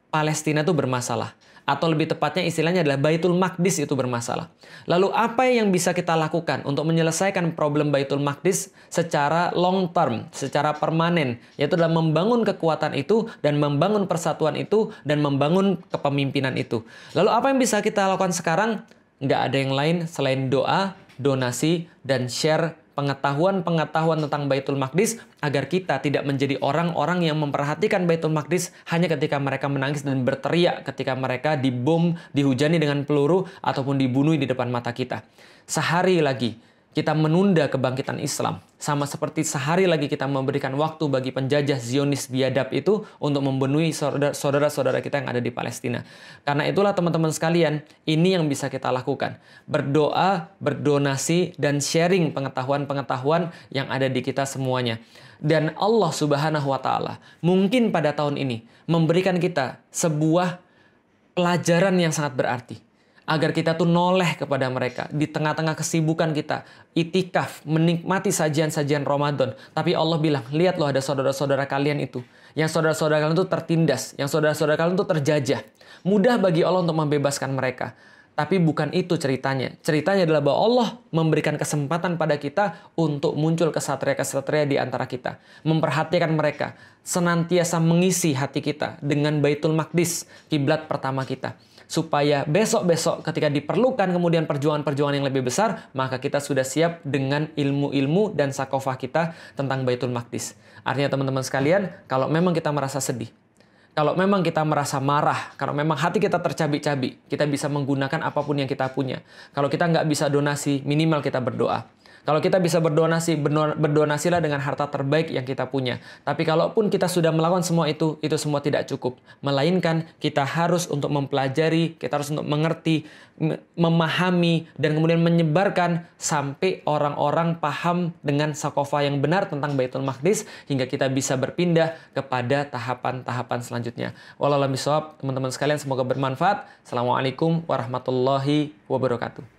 Palestina itu bermasalah. Atau lebih tepatnya istilahnya adalah Baitul Maqdis itu bermasalah. Lalu apa yang bisa kita lakukan untuk menyelesaikan problem Baitul Maqdis secara long term, secara permanen, yaitu adalah membangun kekuatan itu dan membangun persatuan itu dan membangun kepemimpinan itu. Lalu apa yang bisa kita lakukan sekarang? Nggak ada yang lain selain doa, donasi, dan share pengetahuan-pengetahuan tentang Baitul Maqdis agar kita tidak menjadi orang-orang yang memperhatikan Baitul Maqdis hanya ketika mereka menangis dan berteriak ketika mereka dibom, dihujani dengan peluru, ataupun dibunuh di depan mata kita. Sehari lagi kita menunda kebangkitan Islam. Sama seperti sehari lagi kita memberikan waktu bagi penjajah Zionis biadab itu untuk membunuh saudara-saudara kita yang ada di Palestina. Karena itulah teman-teman sekalian, ini yang bisa kita lakukan. Berdoa, berdonasi, dan sharing pengetahuan-pengetahuan yang ada di kita semuanya. Dan Allah Subhanahu wa Ta'ala mungkin pada tahun ini memberikan kita sebuah pelajaran yang sangat berarti. Agar kita tuh noleh kepada mereka di tengah-tengah kesibukan kita, itikaf, menikmati sajian-sajian Ramadan. Tapi Allah bilang, lihat loh ada saudara-saudara kalian itu. Yang saudara-saudara kalian itu tertindas, yang saudara-saudara kalian itu terjajah. Mudah bagi Allah untuk membebaskan mereka. Tapi bukan itu ceritanya. Ceritanya adalah bahwa Allah memberikan kesempatan pada kita untuk muncul kesatria-kesatria di antara kita. Memperhatikan mereka. Senantiasa mengisi hati kita dengan Baitul Maqdis, kiblat pertama kita. Supaya besok-besok ketika diperlukan kemudian perjuangan-perjuangan yang lebih besar, maka kita sudah siap dengan ilmu-ilmu dan sakofah kita tentang Baitul Maqdis. Artinya teman-teman sekalian, kalau memang kita merasa sedih, kalau memang kita merasa marah, kalau memang hati kita tercabik-cabik, kita bisa menggunakan apapun yang kita punya. Kalau kita nggak bisa donasi, minimal kita berdoa. Kalau kita bisa berdonasilah dengan harta terbaik yang kita punya. Tapi kalaupun kita sudah melakukan semua itu semua tidak cukup. Melainkan kita harus untuk mempelajari, kita harus untuk mengerti, memahami, dan kemudian menyebarkan sampai orang-orang paham dengan sakofah yang benar tentang Baitul Maqdis hingga kita bisa berpindah kepada tahapan-tahapan selanjutnya. Wallahu a'lam bishawab, teman-teman sekalian, semoga bermanfaat. Assalamualaikum warahmatullahi wabarakatuh.